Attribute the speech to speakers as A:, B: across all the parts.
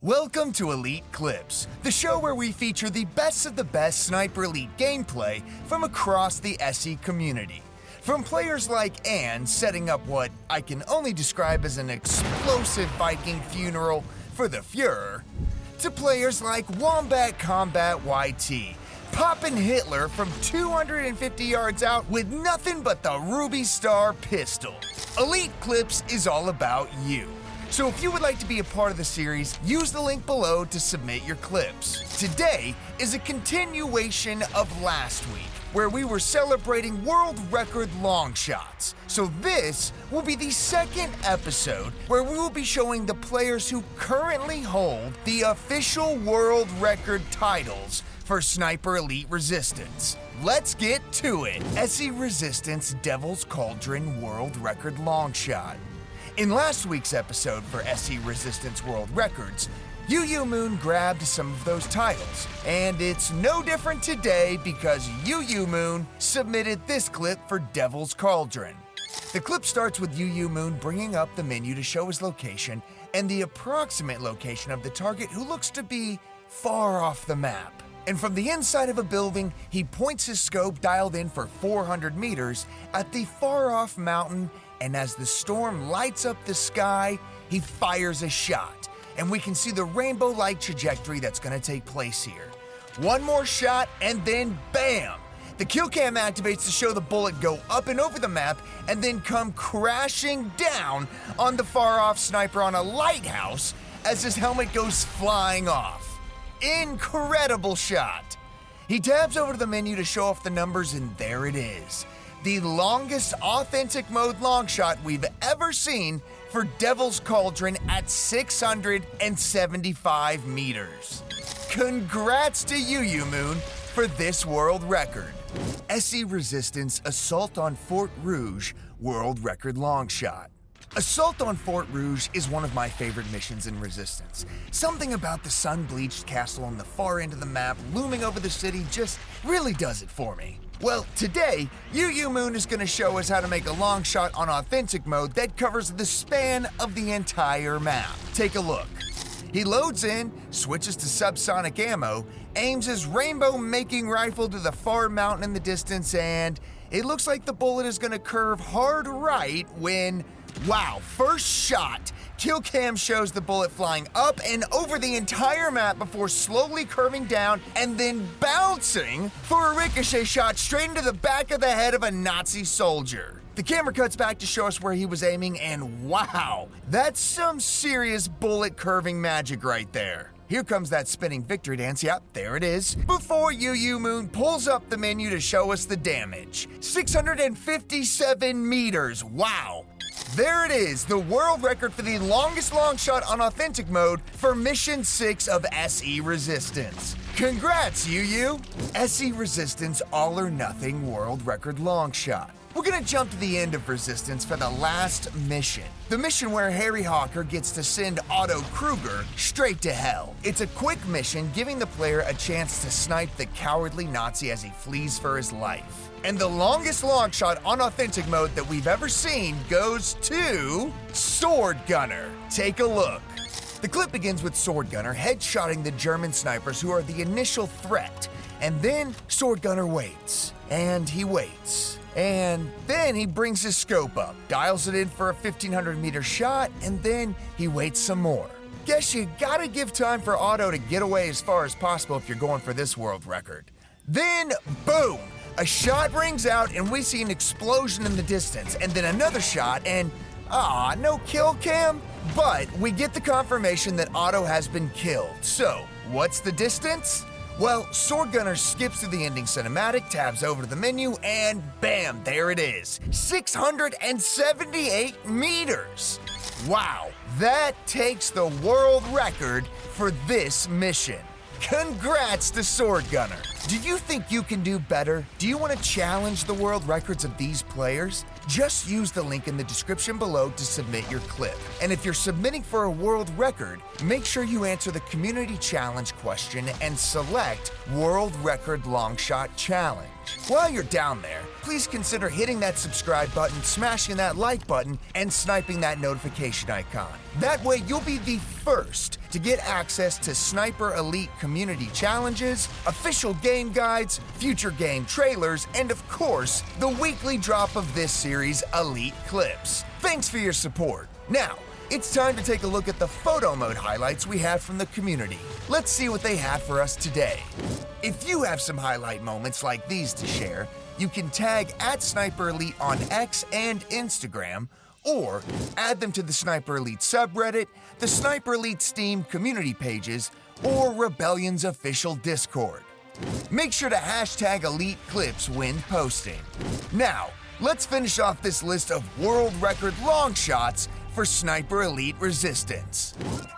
A: Welcome to Elite Clips, the show where we feature the best of the best Sniper Elite gameplay from across the SE community. From players like Anne setting up what I can only describe as an explosive Viking funeral for the Fuhrer, to players like Wombat Combat YT, popping Hitler from 250 yards out with nothing but the Ruby Star pistol. Elite Clips is all about you. So if you would like to be a part of the series, use the link below to submit your clips. Today is a continuation of last week, where we were celebrating world record Longshots. So this will be the second episode where we will be showing the players who currently hold the official world record titles for Sniper Elite Resistance. Let's get to it. SE Resistance Devil's Cauldron World Record Longshot. In last week's episode for SE Resistance World Records, Moon grabbed some of those titles, and it's no different today because Moon submitted this clip for Devil's Cauldron. The clip starts with Moon bringing up the menu to show his location and the approximate location of the target who looks to be far off the map. And from the inside of a building, he points his scope dialed in for 400 meters at the far-off mountain, and as the storm lights up the sky, he fires a shot. And we can see the rainbow-like trajectory that's going to take place here. One more shot, and then BAM! The kill cam activates to show the bullet go up and over the map, and then come crashing down on the far-off sniper on a lighthouse as his helmet goes flying off. Incredible shot! He tabs over to the menu to show off the numbers, and there it is. The longest authentic mode longshot we've ever seen for Devil's Cauldron at 675 meters. Congrats to Moon for this world record. SE Resistance Assault on Fort Rouge World Record Longshot. Assault on Fort Rouge is one of my favorite missions in Resistance. Something about the sun-bleached castle on the far end of the map looming over the city just really does it for me. Well, today, Moon is going to show us how to make a long shot on authentic mode that covers the span of the entire map. Take a look. He loads in, switches to subsonic ammo, aims his rainbow-making rifle to the far mountain in the distance, and it looks like the bullet is going to curve hard right when, wow, first shot! Kill cam shows the bullet flying up and over the entire map before slowly curving down and then bouncing for a ricochet shot straight into the back of the head of a Nazi soldier. The camera cuts back to show us where he was aiming, and wow, that's some serious bullet curving magic right there. Here comes that spinning victory dance, yep, there it is, before Moon pulls up the menu to show us the damage. 657 meters, wow. There it is, the world record for the longest longshot on authentic mode for Mission 6 of SE Resistance. Congrats, SE Resistance All or Nothing World Record Longshot. We're gonna jump to the end of Resistance for the last mission. The mission where Harry Hawker gets to send Otto Kruger straight to hell. It's a quick mission giving the player a chance to snipe the cowardly Nazi as he flees for his life. And the longest longshot on authentic mode that we've ever seen goes to Sword Gunner. Take a look. The clip begins with Sword Gunner headshotting the German snipers who are the initial threat. And then Sword Gunner waits. And he waits. And then he brings his scope up, dials it in for a 1500 meter shot, and then he waits some more. Guess you gotta give time for Otto to get away as far as possible if you're going for this world record. Then, boom! A shot rings out and we see an explosion in the distance, and then another shot and, no kill cam? But we get the confirmation that Otto has been killed. So, what's the distance? Well, Sword Gunner skips through the ending cinematic, tabs over to the menu, and bam, there it is. 678 meters. Wow, that takes the world record for this mission. Congrats to Sword Gunner. Do you think you can do better? Do you want to challenge the world records of these players? Just use the link in the description below to submit your clip. And if you're submitting for a world record, make sure you answer the community challenge question and select World Record Longshot Challenge. While you're down there, please consider hitting that subscribe button, smashing that like button, and sniping that notification icon. That way you'll be the first to get access to Sniper Elite community challenges, official game guides, future game trailers, and of course, the weekly drop of this series' Elite clips. Thanks for your support. Now, it's time to take a look at the photo mode highlights we have from the community. Let's see what they have for us today. If you have some highlight moments like these to share, you can tag @Sniper Elite on X and Instagram, or add them to the Sniper Elite subreddit, the Sniper Elite Steam community pages, or Rebellion's official Discord. Make sure to hashtag Elite Clips when posting. Now, let's finish off this list of world record long shots for Sniper Elite Resistance.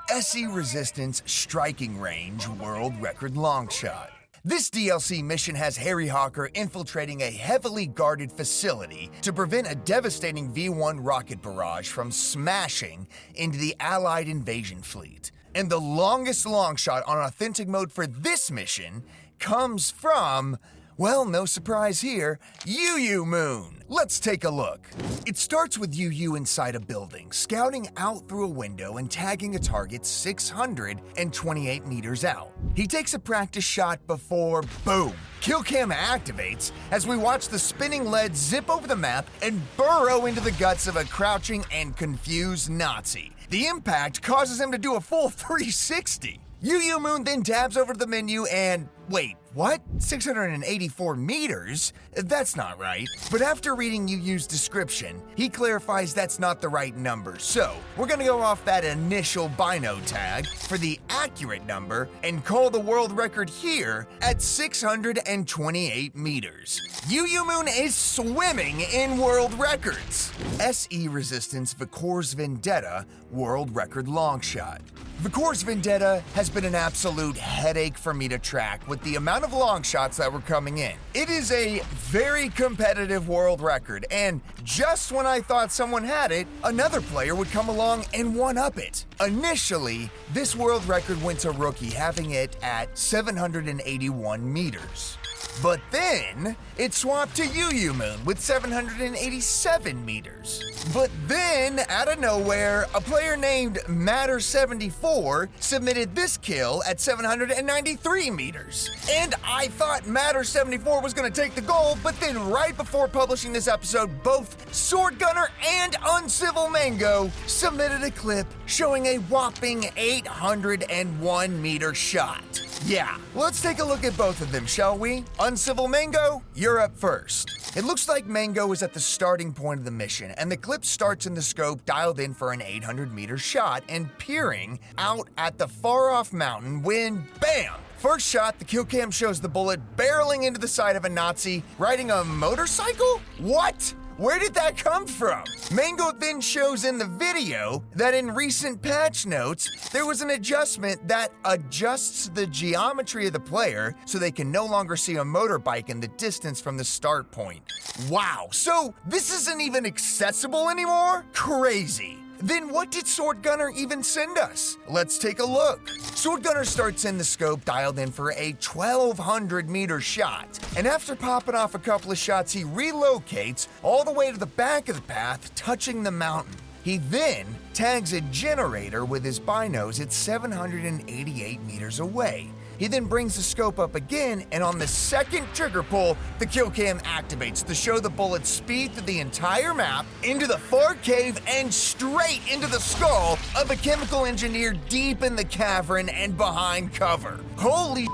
A: SE Resistance Striking Range World Record Longshot. This DLC mission has Harry Hawker infiltrating a heavily guarded facility to prevent a devastating V1 rocket barrage from smashing into the Allied invasion fleet. And the longest longshot on authentic mode for this mission comes from, well, no surprise here, UU Moon. Let's take a look. It starts with UU inside a building, scouting out through a window and tagging a target 628 meters out. He takes a practice shot before, boom, kill cam activates as we watch the spinning lead zip over the map and burrow into the guts of a crouching and confused Nazi. The impact causes him to do a full 360. UU Moon then tabs over to the menu and, wait, what? 684 meters? That's not right. But after reading UU's description, he clarifies that's not the right number. So, we're gonna go off that initial bino tag for the accurate number and call the world record here at 628 meters. UU Moon is swimming in world records. SE Resistance Vicor's Vendetta World Record Longshot. Vicor's Vendetta has been an absolute headache for me to track with the amount of long shots that were coming in. It is a very competitive world record, and just when I thought someone had it, another player would come along and one-up it. Initially, this world record went to Rookie, having it at 781 meters. But then, it swapped to UU Moon with 787 meters. But then, out of nowhere, a player named Matter74 submitted this kill at 793 meters. And I thought Matter74 was gonna take the gold, but then right before publishing this episode, both Sword Gunner and Uncivil Mango submitted a clip showing a whopping 801 meter shot. Yeah, let's take a look at both of them, shall we? Uncivil Mango, you're up first. It looks like Mango is at the starting point of the mission, and the clip starts in the scope dialed in for an 800 meter shot and peering out at the far off mountain when, bam! First shot, the kill cam shows the bullet barreling into the side of a Nazi riding a motorcycle? What? Where did that come from? Mango then shows in the video that in recent patch notes, there was an adjustment that adjusts the geometry of the player so they can no longer see a motorbike in the distance from the start point. Wow, so this isn't even accessible anymore? Crazy. Then what did Sword Gunner even send us? Let's take a look. Sword Gunner starts in the scope dialed in for a 1200 meter shot, and after popping off a couple of shots, he relocates all the way to the back of the path, touching the mountain. He then tags a generator with his binos at 788 meters away. He then brings the scope up again, and on the second trigger pull, the kill cam activates to show the bullet speed through the entire map, into the far cave, and straight into the skull of a chemical engineer deep in the cavern and behind cover. Holy.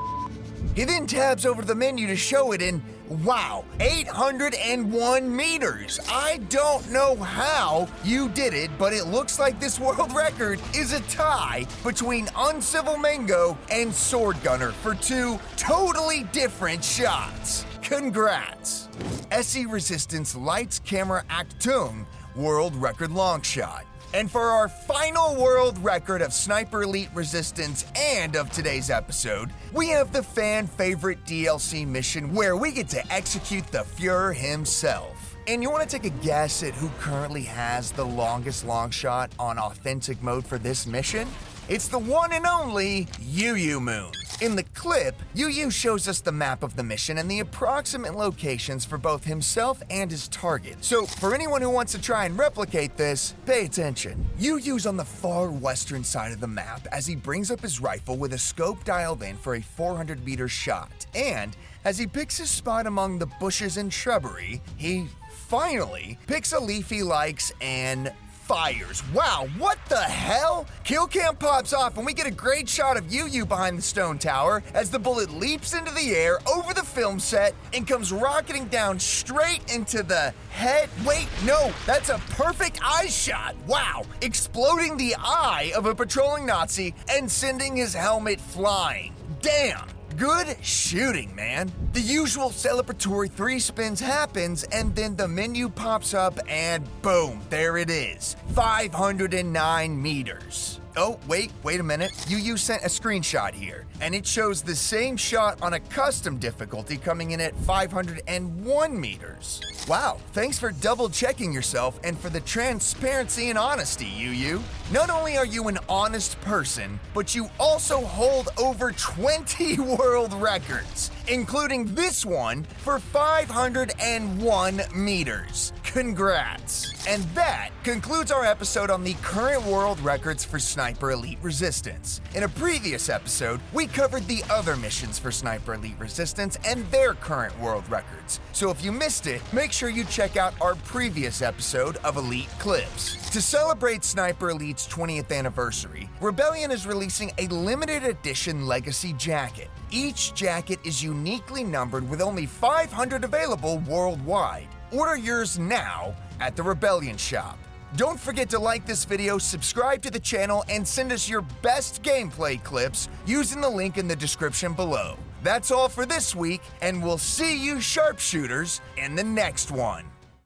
A: He then tabs over the menu to show it in, wow, 801 meters. I don't know how you did it, but it looks like this world record is a tie between Uncivil Mango and Sword Gunner for two totally different shots. Congrats. SE Resistance Lights Camera Actung World Record Longshot. And for our final world record of Sniper Elite Resistance and of today's episode, we have the fan favorite DLC mission where we get to execute the Fuhrer himself. And you want to take a guess at who currently has the longest long shot on authentic mode for this mission? It's the one and only UU Moon. In the clip, UU shows us the map of the mission and the approximate locations for both himself and his target. So for anyone who wants to try and replicate this, pay attention. UU's on the far western side of the map as he brings up his rifle with a scope dialed in for a 400-meter shot. And as he picks his spot among the bushes and shrubbery, he finally picks a leaf he likes and fires. Wow, what the hell? Kill cam pops off and we get a great shot of UU behind the stone tower as the bullet leaps into the air over the film set and comes rocketing down straight into the head. Wait, no, that's a perfect eye shot. Wow, exploding the eye of a patrolling Nazi and sending his helmet flying. Damn. Good shooting, man. The usual celebratory 3 spins happens and then the menu pops up and boom, there it is. 509 meters. Oh, wait a minute. UU sent a screenshot here, and it shows the same shot on a custom difficulty coming in at 501 meters. Wow, thanks for double checking yourself and for the transparency and honesty, UU. Not only are you an honest person, but you also hold over 20 world records, including this one for 501 meters. Congrats. And that concludes our episode on the current world records for Sniper Elite Resistance. In a previous episode, we covered the other missions for Sniper Elite Resistance and their current world records. So if you missed it, make sure you check out our previous episode of Elite Clips. To celebrate Sniper Elite's 20th anniversary, Rebellion is releasing a limited edition legacy jacket. Each jacket is uniquely numbered with only 500 available worldwide. Order yours now at the Rebellion shop. Don't forget to like this video, subscribe to the channel, and send us your best gameplay clips using the link in the description below. That's all for this week, and we'll see you sharpshooters in the next one.